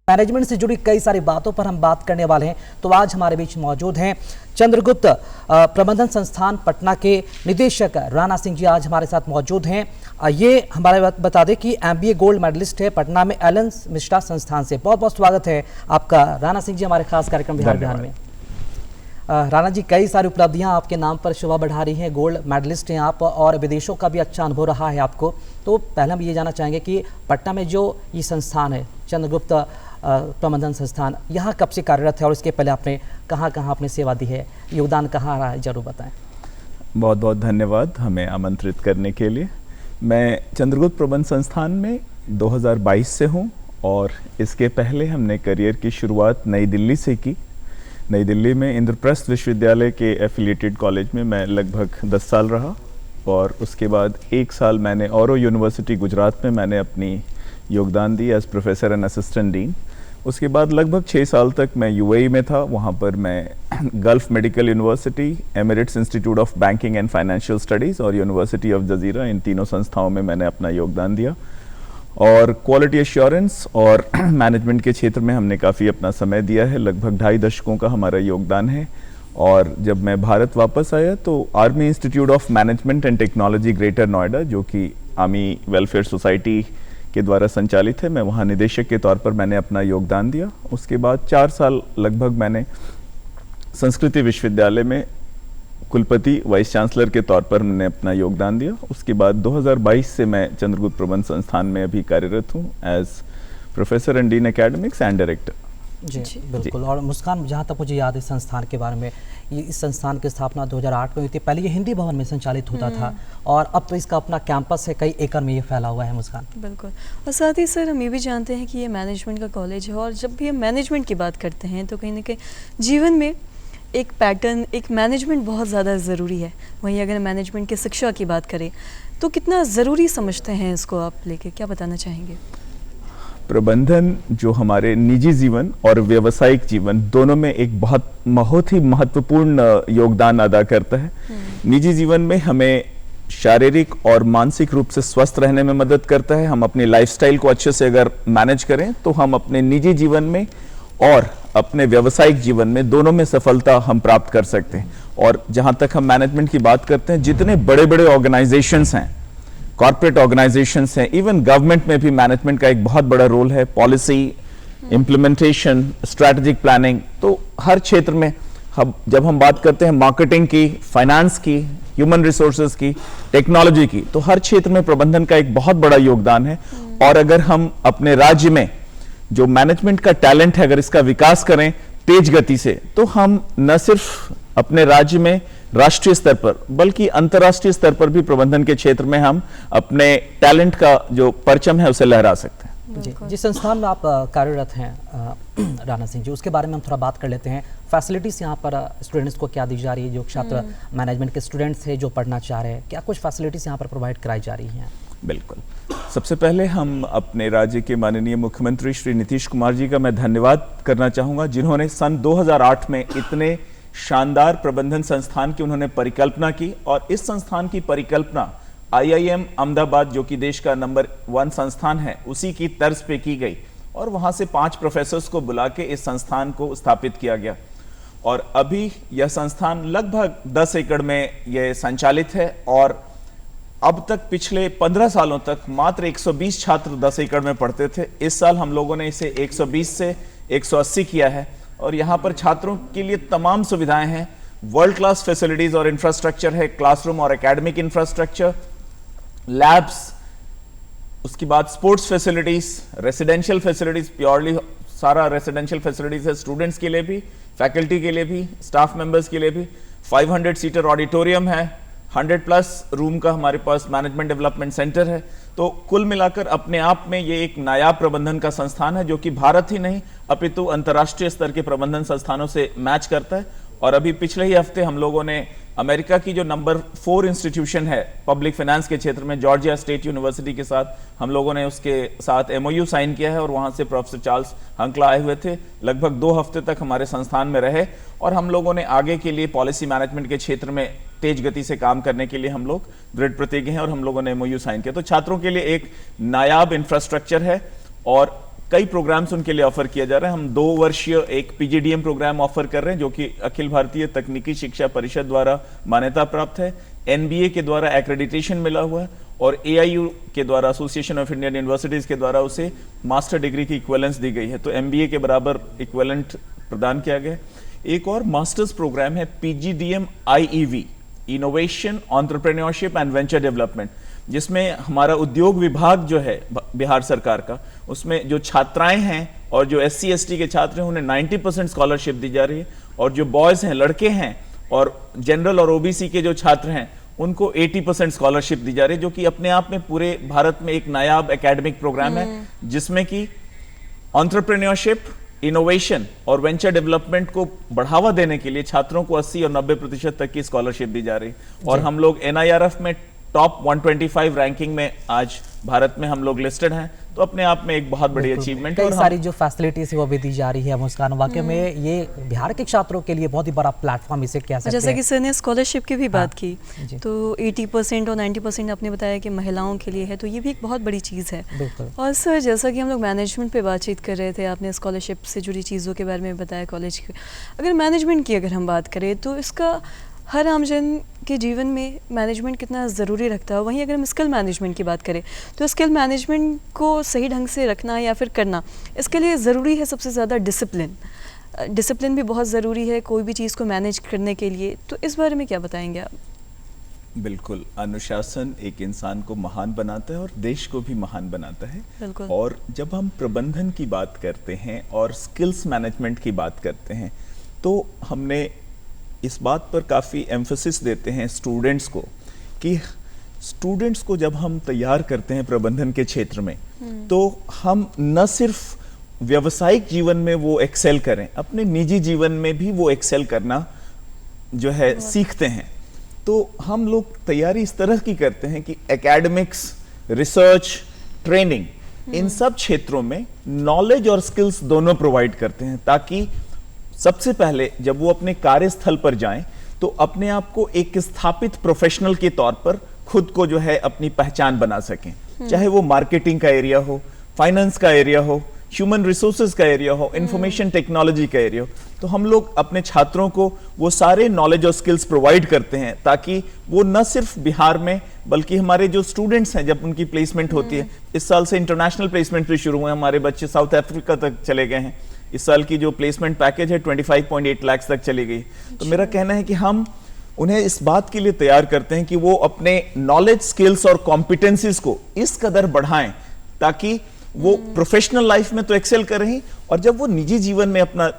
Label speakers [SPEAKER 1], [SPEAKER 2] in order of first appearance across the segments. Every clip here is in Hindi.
[SPEAKER 1] मैनेजमेंट से जुड़ी कई सारी बातों पर हम बात करने वाले हैं। तो आज हमारे बीच मौजूद हैं चंद्रगुप्त प्रबंधन संस्थान पटना के निदेशक राणा सिंह जी आज हमारे साथ मौजूद हैं। ये हमारे बता दें कि MBA गोल्ड मेडलिस्ट है पटना में एलन मिश्रा संस्थान से। बहुत बहुत स्वागत है आपका राणा सिंह जी हमारे खास कार्यक्रम बिहार बिहार में। राणा जी, कई सारी उपलब्धियां आपके नाम पर शोभा बढ़ा रही हैं, गोल्ड मेडलिस्ट हैं आप और विदेशों का भी अच्छा अनुभव रहा है आपको। तो पहले हम ये जानना चाहेंगे कि पटना में जो ये संस्थान है चंद्रगुप्त प्रबंधन संस्थान, यहाँ कब से कार्यरत है और इसके पहले आपने कहाँ कहाँ अपनी सेवा दी है, योगदान कहाँ रहा है, जरूर बताएं।
[SPEAKER 2] बहुत बहुत धन्यवाद हमें आमंत्रित करने के लिए। मैं चंद्रगुप्त प्रबंधन संस्थान में 2022 से हूँ और इसके पहले हमने करियर की शुरुआत नई दिल्ली से की। नई दिल्ली में इंद्रप्रस्थ विश्वविद्यालय के एफिलिएटेड कॉलेज में मैं लगभग 10 साल रहा और उसके बाद 1 साल मैंने औरो यूनिवर्सिटी गुजरात में मैंने अपनी योगदान दी as professor and assistant dean. उसके बाद लगभग 6 साल तक मैं UAE में था। वहाँ पर मैं gulf medical university, Emirates institute of banking and financial studies और यूनिवर्सिटी ऑफ जजीरा, इन तीनों संस्थाओं में मैंने अपना योगदान दिया। और क्वालिटी एश्योरेंस और मैनेजमेंट के क्षेत्र में हमने काफ़ी अपना समय दिया है। लगभग 2.5 दशकों का हमारा योगदान है। और जब मैं भारत वापस आया तो army institute of management and technology greater Noida, जो कि आर्मी वेलफेयर सोसाइटी के द्वारा संचालित है, मैं वहाँ निदेशक के तौर पर मैंने अपना योगदान दिया। उसके बाद 4 साल लगभग मैंने संस्कृति विश्वविद्यालय में कुलपति वाइस चांसलर के तौर पर मैंने अपना योगदान दिया। उसके बाद 2022 से मैं चंद्रगुप्त प्रबंधन संस्थान में अभी कार्यरत हूँ as professor and dean academics and director.
[SPEAKER 1] जी बिल्कुल। और मुस्कान, जहाँ तक मुझे याद है संस्थान के बारे में, ये इस संस्थान की स्थापना 2008 में हुई थी। पहले ये हिंदी भवन में संचालित होता था और अब तो इसका अपना कैंपस है, कई एकड़ में ये फैला हुआ है। मुस्कान,
[SPEAKER 3] बिल्कुल। और साथ ही सर हम ये भी जानते हैं कि ये मैनेजमेंट का कॉलेज है और जब भी हम मैनेजमेंट की बात करते हैं तो कहीं ना कहीं जीवन में एक पैटर्न, एक मैनेजमेंट बहुत ज़्यादा ज़रूरी है। वहीं अगर मैनेजमेंट की शिक्षा की बात करें तो कितना ज़रूरी समझते हैं इसको आप लेके, क्या बताना चाहेंगे?
[SPEAKER 2] प्रबंधन जो हमारे निजी जीवन और व्यावसायिक जीवन दोनों में एक बहुत ही महत्वपूर्ण योगदान अदा करता है। निजी जीवन में हमें शारीरिक और मानसिक रूप से स्वस्थ रहने में मदद करता है। हम अपनी लाइफस्टाइल को अच्छे से अगर मैनेज करें तो हम अपने निजी जीवन में और अपने व्यावसायिक जीवन में दोनों में सफलता हम प्राप्त कर सकते हैं। और जहां तक हम मैनेजमेंट की बात करते हैं, जितने बड़े बड़े ऑर्गेनाइजेशंस हैं, कॉर्पोरेट ऑर्गेनाइजेशंस हैं, इवन गवर्नमेंट में भी मैनेजमेंट का एक बहुत बड़ा रोल है। पॉलिसी इंप्लीमेंटेशन, स्ट्रैटेजिक प्लानिंग, तो हर क्षेत्र में जब हम बात करते हैं मार्केटिंग की, फाइनेंस की, ह्यूमन रिसोर्सेज की, टेक्नोलॉजी की, तो हर क्षेत्र में प्रबंधन का एक बहुत बड़ा योगदान है। और अगर हम अपने राज्य में जो मैनेजमेंट का टैलेंट है, अगर इसका विकास करें तेज गति से, तो हम न सिर्फ अपने राज्य में राष्ट्रीय स्तर पर बल्कि अंतर्राष्ट्रीय स्तर पर भी प्रबंधन के क्षेत्र में हम अपने टैलेंट का जो परचम है उसे लहरा सकते हैं।
[SPEAKER 1] जी, जिस संस्थान में आप कार्यरत हैं राणा सिंह जी, उसके बारे में हम थोड़ा बात कर लेते हैं। फैसिलिटीज यहाँ पर स्टूडेंट्स को क्या दी जा रही है? जो छात्र मैनेजमेंट के स्टूडेंट्स हैं जो पढ़ना चाह रहे हैं, क्या कुछ फैसिलिटीज यहाँ पर प्रोवाइड कराई जा रही हैं?
[SPEAKER 2] बिल्कुल। सबसे पहले हम अपने राज्य के माननीय मुख्यमंत्री श्री नीतीश कुमार जी का मैं धन्यवाद करना चाहूँगा, जिन्होंने सन 2008 में इतने शानदार प्रबंधन संस्थान की उन्होंने परिकल्पना की। और इस संस्थान की परिकल्पना IIM अहमदाबाद, जो कि देश का नंबर 1 संस्थान है, उसी की तर्ज पे की गई और वहाँ से 5 प्रोफेसर्स को बुला के इस संस्थान को स्थापित किया गया। और अभी यह संस्थान लगभग 10 एकड़ में यह संचालित है और अब तक पिछले 15 सालों तक मात्र 120 छात्र 10 एकड़ में पढ़ते थे। इस साल हम लोगों ने इसे 120 से 180 किया है और यहाँ पर छात्रों के लिए तमाम सुविधाएं हैं। वर्ल्ड क्लास फैसिलिटीज और इंफ्रास्ट्रक्चर है, क्लासरूम और एकेडमिक इंफ्रास्ट्रक्चर, लैब्स, उसके बाद sports facilities, residential facilities, purely सारा रेसिडेंशियल फैसिलिटीज है, स्टूडेंट्स के लिए भी, फैकल्टी के लिए भी, स्टाफ मेंबर्स के लिए भी। 500 सीटर ऑडिटोरियम है, 100+ रूम का हमारे पास मैनेजमेंट डेवलपमेंट सेंटर है। तो कुल मिलाकर अपने आप में ये एक नायाब प्रबंधन का संस्थान है, जो कि भारत ही नहीं अपितु अंतर्राष्ट्रीय स्तर के प्रबंधन संस्थानों से मैच करता है। और अभी पिछले ही हफ्ते हम लोगों ने अमेरिका की जो नंबर 4 इंस्टीट्यूशन है पब्लिक फाइनेंस के क्षेत्र में, जॉर्जिया स्टेट यूनिवर्सिटी के साथ हम लोगों ने उसके साथ MOU साइन किया है और वहां से प्रोफेसर चार्ल्स हंकला आए हुए थे। लगभग 2 हफ्ते तक हमारे संस्थान में रहे और हम लोगों ने आगे के लिए पॉलिसी मैनेजमेंट के क्षेत्र में तेज गति से काम करने के लिए हम लोग दृढ़ प्रतिज्ञ हैं और हम लोगों ने MOU साइन किया। तो छात्रों के लिए एक नायाब इंफ्रास्ट्रक्चर है और कई प्रोग्राम्स उनके लिए ऑफर किया जा रहा है। हम 2 वर्षीय एक पीजीडीएम प्रोग्राम ऑफर कर रहे हैं जो कि अखिल भारतीय तकनीकी शिक्षा परिषद द्वारा मान्यता प्राप्त है, एनबीए के द्वारा एक्रेडिटेशन मिला हुआ है और एआईयू के द्वारा, एसोसिएशन ऑफ इंडियन यूनिवर्सिटीज के द्वारा उसे मास्टर डिग्री की इक्विवेलेंस दी गई है, तो एमबीए के बराबर इक्विवेलेंट प्रदान किया गया है। एक और मास्टर्स प्रोग्राम है PGDM IEV, innovation, entrepreneurship and venture development, जिसमें हमारा उद्योग विभाग जो है बिहार सरकार का, उसमें जो छात्राएं हैं और जो एससी एसटी के छात्र हैं उन्हें 90% स्कॉलरशिप दी जा रही है, और जो बॉयज हैं, लड़के हैं, और जनरल और ओबीसी के जो छात्र हैं उनको 80% स्कॉलरशिप दी जा रही है, जो कि अपने आप में पूरे भारत में एक नायाब एकेडमिक प्रोग्राम है, जिसमें कि एंटरप्रेन्योरशिप, इनोवेशन और वेंचर डेवलपमेंट को बढ़ावा देने के लिए छात्रों को 80 और 90% तक की स्कॉलरशिप दी जा रही है। और हम लोग एनआईआरएफ में टॉप 125 रैंकिंग में आज भारत में हम लोग लिस्टेड हैं, तो अपने आप में एक बहुत बड़ी अचीवमेंट है।
[SPEAKER 1] कई सारी जो फैसिलिटीज है वो भी दी जा रही है मुस्कान, वाकई में ये बिहार के छात्रों के लिए बहुत ही बड़ा प्लेटफॉर्म इसे कह सकते हैं।
[SPEAKER 3] जैसा कि सर ने स्कॉलरशिप की भी बात की,
[SPEAKER 1] जी।
[SPEAKER 3] तो 80% और 90% आपने बताया कि महिलाओं के लिए है, तो ये भी एक बहुत बड़ी चीज़ है।
[SPEAKER 1] बिल्कुल।
[SPEAKER 3] और सर जैसा कि हम लोग मैनेजमेंट पे बातचीत कर रहे थे, आपने स्कॉलरशिप से जुड़ी चीज़ों के बारे में बताया कॉलेज की। अगर मैनेजमेंट की अगर हम बात करें तो इसका हर आमजन के जीवन में मैनेजमेंट कितना ज़रूरी रखता है। वहीं अगर हम स्किल मैनेजमेंट की बात करें तो स्किल मैनेजमेंट को सही ढंग से रखना या फिर करना, इसके लिए ज़रूरी है सबसे ज़्यादा डिसिप्लिन। डिसिप्लिन भी बहुत ज़रूरी है कोई भी चीज़ को मैनेज करने के लिए, तो इस बारे में क्या बताएंगे आप?
[SPEAKER 2] बिल्कुल, अनुशासन एक इंसान को महान बनाता है और देश को भी महान बनाता है।
[SPEAKER 3] बिल्कुल।
[SPEAKER 2] और जब हम प्रबंधन की बात करते हैं और स्किल्स मैनेजमेंट की बात करते हैं, तो हमने इस बात पर काफ़ी एम्फेसिस देते हैं स्टूडेंट्स को कि स्टूडेंट्स को जब हम तैयार करते हैं प्रबंधन के क्षेत्र में, तो हम न सिर्फ व्यावसायिक जीवन में वो एक्सेल करें, अपने निजी जीवन में भी वो एक्सेल करना जो है सीखते हैं। तो हम लोग तैयारी इस तरह की करते हैं कि एकेडमिक्स, रिसर्च, ट्रेनिंग, इन सब क्षेत्रों में नॉलेज और स्किल्स दोनों प्रोवाइड करते हैं, ताकि सबसे पहले जब वो अपने कार्यस्थल पर जाएं तो अपने आप को एक स्थापित प्रोफेशनल के तौर पर खुद को जो है अपनी पहचान बना सकें, चाहे वो मार्केटिंग का एरिया हो, फाइनेंस का एरिया हो, ह्यूमन रिसोर्सेज का एरिया हो, इंफॉर्मेशन टेक्नोलॉजी का एरिया हो। तो हम लोग अपने छात्रों को वो सारे नॉलेज और स्किल्स प्रोवाइड करते हैं, ताकि वो न सिर्फ बिहार में बल्कि हमारे जो स्टूडेंट्स हैं जब उनकी प्लेसमेंट होती है, इस साल से इंटरनेशनल प्लेसमेंट भी शुरू हुए, हमारे बच्चे साउथ अफ्रीका तक चले गए हैं। इस साल की जो प्लेसमेंट पैकेज है 25.8 लाख तक चली गई। तो मेरा कहना है कि हम उन्हें इस बात के लिए तैयार करते हैं कि वो अपने नॉलेज, स्किल्स और कॉम्पिटेंसीज को इस कदर बढ़ाएं ताकि वो प्रोफेशनल लाइफ में तो एक्सेल कर रहे हैं, और जब वो निजी जीवन में अपना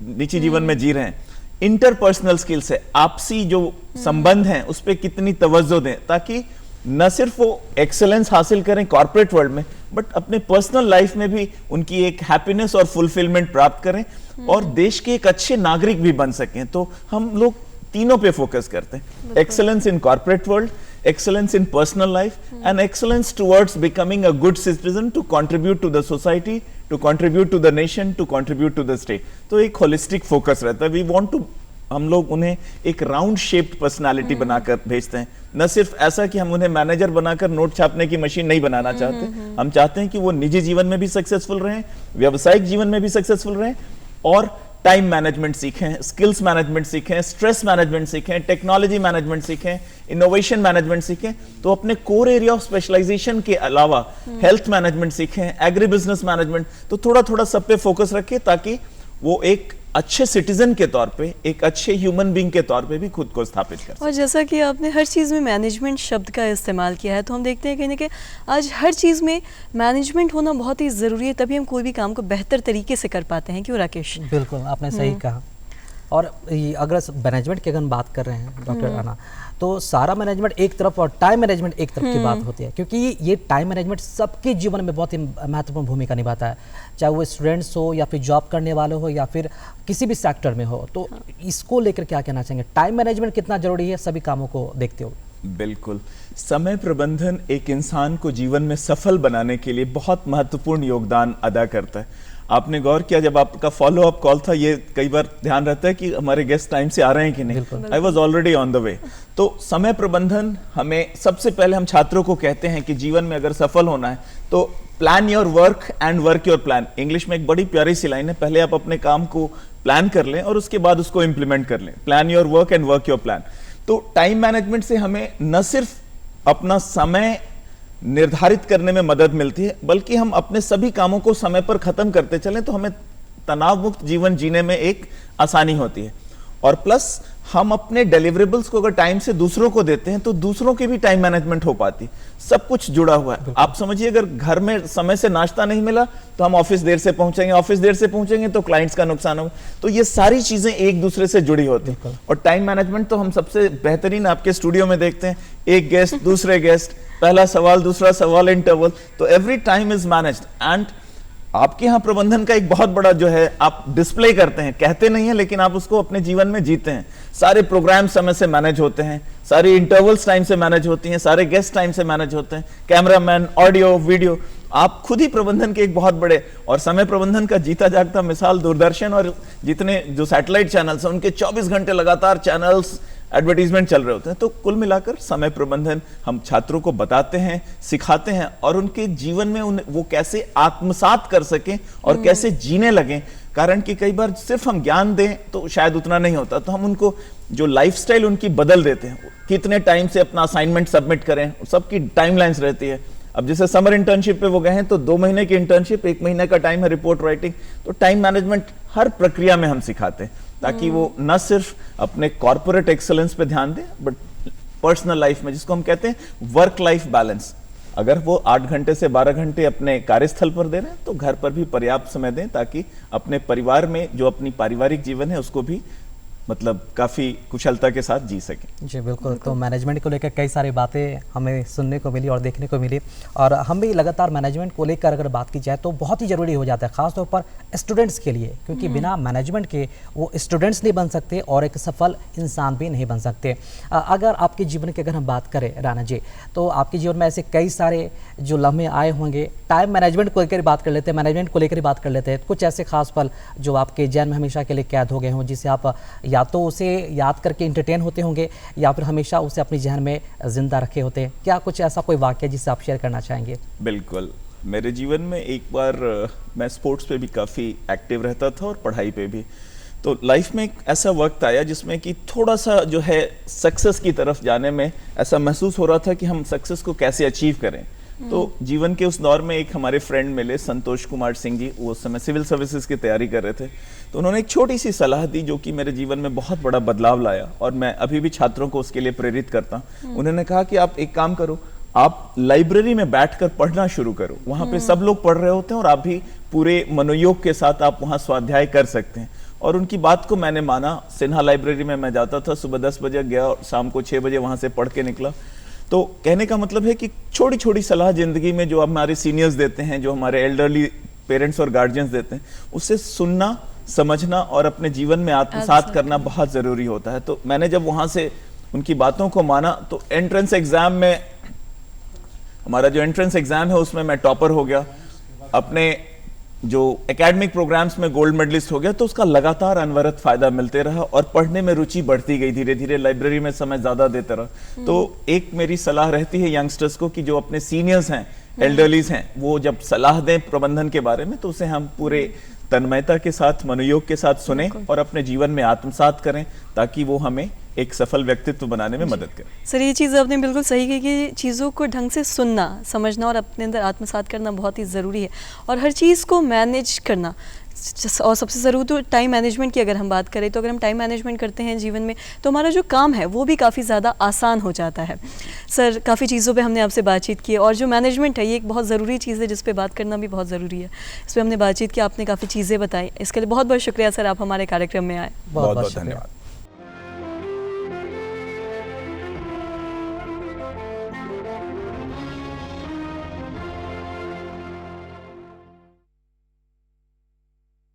[SPEAKER 2] निजी जीवन में जी रहे हैं, इंटरपर्सनल स्किल्स है, आपसी जो संबंध हैं उस पर कितनी तवज्जो दें, ताकि न सिर्फ वो एक्सेलेंस हासिल करें कॉर्पोरेट वर्ल्ड में, बट अपने पर्सनल लाइफ में भी उनकी एक हैप्पीनेस और फुलफिलमेंट प्राप्त करें और देश के एक अच्छे नागरिक भी बन सकें। तो हम लोग तीनों पे फोकस करते हैं, excellence in corporate world, excellence in personal life, and excellence towards becoming a good citizen to contribute to the society, to contribute to the nation, to contribute to the state. तो एक holistic focus रहता है। We want to, हम लोग उन्हें एक राउंड शेप्ड पर्सनालिटी बनाकर भेजते हैं, न सिर्फ ऐसा कि हम उन्हें मैनेजर बनाकर नोट छापने की मशीन नहीं बनाना चाहते। हम चाहते हैं कि वो निजी जीवन में भी सक्सेसफुल रहें, व्यावसायिक जीवन में भी सक्सेसफुल रहें, और टाइम मैनेजमेंट सीखें, स्किल्स मैनेजमेंट सीखें, स्ट्रेस मैनेजमेंट सीखें, टेक्नोलॉजी मैनेजमेंट सीखें, इनोवेशन मैनेजमेंट सीखें। तो अपने कोर एरिया ऑफ स्पेशलाइजेशन के अलावा हेल्थ मैनेजमेंट सीखें, एग्री बिजनेस मैनेजमेंट, तो थोड़ा थोड़ा सब पे फोकस रखें ताकि वो एक अच्छे सिटीजन के तौर पे, एक अच्छे ह्यूमन बीइंग के तौर पे भी खुद को स्थापित कर सकें।
[SPEAKER 3] और जैसा कि आपने हर चीज़ में मैनेजमेंट शब्द का इस्तेमाल किया है, तो हम देखते हैं कहीं ना कहीं आज हर चीज़ में मैनेजमेंट होना बहुत ही ज़रूरी है, तभी हम कोई भी काम को बेहतर तरीके से कर पाते हैं। क्यों राकेश?
[SPEAKER 1] बिल्कुल, आपने सही कहा। और अगर मैनेजमेंट की अगर हम बात कर रहे हैं डॉक्टर राणा, तो सारा मैनेजमेंट एक तरफ और टाइम मैनेजमेंट एक तरफ की बात होती है, क्योंकि ये टाइम मैनेजमेंट सबके जीवन में बहुत ही महत्वपूर्ण भूमिका निभाता है, चाहे वो स्टूडेंट्स हो या फिर जॉब करने वाले हो या फिर किसी भी सेक्टर में हो। तो इसको लेकर क्या कहना चाहेंगे, टाइम मैनेजमेंट कितना जरूरी है सभी कामों को देखते हुए?
[SPEAKER 2] बिल्कुल। समय प्रबंधन एक इंसान को जीवन में सफल बनाने के लिए बहुत महत्वपूर्ण योगदान अदा करता है। आपने गौर किया जब आपका फॉलो अप कॉल था, ये कई बार ध्यान रहता है कि हमारे गेस्ट टाइम से आ रहे हैं कि नहीं। I was already on the way. तो समय प्रबंधन हमें सबसे पहले हम छात्रों को कहते हैं कि जीवन में अगर सफल होना है तो plan your work and work your plan. English में एक बड़ी प्यारी सी लाइन है, पहले आप अपने काम को प्लान कर लें और उसके बाद उसको इंप्लीमेंट कर लें। Plan your work and work your plan. तो टाइम मैनेजमेंट से हमें न सिर्फ अपना समय निर्धारित करने में मदद मिलती है, बल्कि हम अपने सभी कामों को समय पर खत्म करते चलें तो हमें तनाव मुक्त जीवन जीने में एक आसानी होती है। और प्लस हम अपने डिलीवरेबल्स को अगर टाइम से दूसरों को देते हैं तो दूसरों की भी टाइम मैनेजमेंट हो पाती। सब कुछ जुड़ा हुआ है। आप समझिए अगर घर में समय से नाश्ता नहीं मिला तो हम ऑफिस देर से पहुंचेंगे, ऑफिस देर से पहुंचेंगे तो क्लाइंट्स का नुकसान होगा। तो ये सारी चीजें एक दूसरे से जुड़ी होती हैं। और टाइम मैनेजमेंट तो हम सबसे बेहतरीन आपके स्टूडियो में देखते हैं, एक गेस्ट दूसरे गेस्ट, पहला सवाल दूसरा सवाल, इंटरवल, तो every time is managed. And आपके यहाँ प्रबंधन का एक बहुत बड़ा जो है आप डिस्प्ले करते हैं, कहते नहीं है लेकिन आप उसको अपने जीवन में जीते हैं। सारे प्रोग्राम समय से मैनेज होते हैं, सारी इंटरवल्स टाइम से मैनेज होती हैं, सारे गेस्ट टाइम से मैनेज होते हैं, कैमरामैन, ऑडियो, वीडियो, आप खुद ही प्रबंधन के एक बहुत बड़े और समय प्रबंधन का जीता जागता मिसाल दूरदर्शन और जितने जो सैटेलाइट चैनल्स हैं उनके 24 घंटे लगातार चैनल्स एडवर्टीजमेंट चल रहे होते हैं। तो कुल मिलाकर समय प्रबंधन हम छात्रों को बताते हैं, सिखाते हैं और उनके जीवन में वो कैसे आत्मसात कर सकें और कैसे जीने लगें। कारण कि कई बार सिर्फ हम ज्ञान दें तो शायद उतना नहीं होता, तो हम उनको जो लाइफस्टाइल उनकी बदल देते हैं। कितने टाइम से अपना असाइनमेंट सबमिट करें, सबकी टाइमलाइंस रहती है। अब जैसे समर इंटर्नशिप पे वो गए हैं तो 2 महीने की इंटर्नशिप, 1 महीने का टाइम है रिपोर्ट राइटिंग। तो टाइम मैनेजमेंट हर प्रक्रिया में हम सिखाते हैं ताकि वो न सिर्फ अपने कॉर्पोरेट एक्सेलेंस पे ध्यान दें बट पर्सनल लाइफ में, जिसको हम कहते हैं वर्क लाइफ बैलेंस, अगर वो 8 घंटे से 12 घंटे अपने कार्यस्थल पर दे रहे हैं तो घर पर भी पर्याप्त समय दें ताकि अपने परिवार में जो अपनी पारिवारिक जीवन है उसको भी मतलब काफ़ी कुशलता के साथ जी सकें।
[SPEAKER 1] जी बिल्कुल। तो मैनेजमेंट को लेकर कई सारी बातें हमें सुनने को मिली और देखने को मिली, और हम भी लगातार मैनेजमेंट को लेकर अगर बात की जाए तो बहुत ही ज़रूरी हो जाता है, ख़ासतौर पर स्टूडेंट्स के लिए, क्योंकि बिना मैनेजमेंट के वो स्टूडेंट्स नहीं बन सकते और एक सफल इंसान भी नहीं बन सकते। अगर आपके जीवन की अगर हम बात करें राणा जी, तो आपके जीवन में ऐसे कई सारे जो लम्हे आए होंगे। टाइम मैनेजमेंट को लेकर बात कर लेते हैं, मैनेजमेंट को लेकर बात कर लेते हैं। कुछ ऐसे खास पल जो आपके जहन में हमेशा के लिए कैद हो गए हों, जिसे आप या तो उसे याद करके इंटरटेन होते होंगे या फिर हमेशा उसे अपने जहन में जिंदा रखे होते हैं। क्या कुछ ऐसा कोई वाक्य जिससे आप शेयर करना चाहेंगे?
[SPEAKER 2] बिल्कुल। मेरे जीवन में एक बार मैं स्पोर्ट्स पे भी काफ़ी एक्टिव रहता था और पढ़ाई पे भी। तो लाइफ में एक ऐसा वक्त आया जिसमें कि थोड़ा सा जो है सक्सेस की तरफ जाने में ऐसा महसूस हो रहा था कि हम सक्सेस को कैसे अचीव करें। तो जीवन के उस दौर में एक हमारे फ्रेंड मिले, संतोष कुमार सिंह जी, वो उस समय सिविल सर्विसेज की तैयारी कर रहे थे। तो उन्होंने एक छोटी सी सलाह दी जो कि मेरे जीवन में बहुत बड़ा बदलाव लाया और मैं अभी भी छात्रों को उसके लिए प्रेरित करता हूँ। उन्होंने कहा कि आप एक काम करो, आप लाइब्रेरी में बैठकर पढ़ना शुरू करो। वहाँ पे सब लोग पढ़ रहे होते हैं और आप भी पूरे मनोयोग के साथ आप वहाँ स्वाध्याय कर सकते हैं। और उनकी बात को मैंने माना। सिन्हा लाइब्रेरी में मैं जाता था, सुबह 10 बजे गया और शाम को 6 बजे वहाँ से पढ़ के निकला। तो कहने का मतलब है कि छोटी छोटी सलाह जिंदगी में जो हमारे सीनियर्स देते हैं, जो हमारे एल्डरली पेरेंट्स और गार्जियंस देते हैं, उससे सुनना, समझना और अपने जीवन में आत्मसात करना बहुत जरूरी होता है। तो मैंने जब वहां से उनकी बातों को माना तो एंट्रेंस एग्जाम में, हमारा जो एंट्रेंस एग्जाम है उसमें मैं टॉपर हो गया, अपने जो एकेडमिक प्रोग्राम्स में गोल्ड मेडलिस्ट हो गया। तो उसका लगातार अनवरत फायदा मिलते रहा और पढ़ने में रुचि बढ़ती गई, धीरे धीरे लाइब्रेरी में समय ज्यादा देते रहा। तो एक मेरी सलाह रहती है यंगस्टर्स को कि जो अपने सीनियर्स हैं, एल्डरलीज हैं, वो जब सलाह दें प्रबंधन के बारे में तो उसे हम पूरे तन्मयता के साथ, मनोयोग के साथ सुने और अपने जीवन में आत्मसात करें ताकि वो हमें एक सफल व्यक्तित्व बनाने में मदद करे।
[SPEAKER 3] सर, ये चीज़ आपने बिल्कुल सही कही कि चीज़ों को ढंग से सुनना, समझना और अपने अंदर आत्मसात करना बहुत ही ज़रूरी है और हर चीज़ को मैनेज करना। और सबसे ज़रूरी तो टाइम मैनेजमेंट की अगर हम बात करें तो अगर हम टाइम मैनेजमेंट करते हैं जीवन में तो हमारा जो काम है वो भी काफ़ी ज़्यादा आसान हो जाता है। सर, काफ़ी चीज़ों पे हमने आपसे बातचीत की और जो मैनेजमेंट है ये एक बहुत ज़रूरी चीज़ है जिस पे बात करना भी बहुत ज़रूरी है। इस पर हमने बातचीत की, आपने काफ़ी चीज़ें बताई, इसके लिए बहुत बहुत शुक्रिया सर, आप हमारे कार्यक्रम में आए।
[SPEAKER 1] बहुत बहुत धन्यवाद।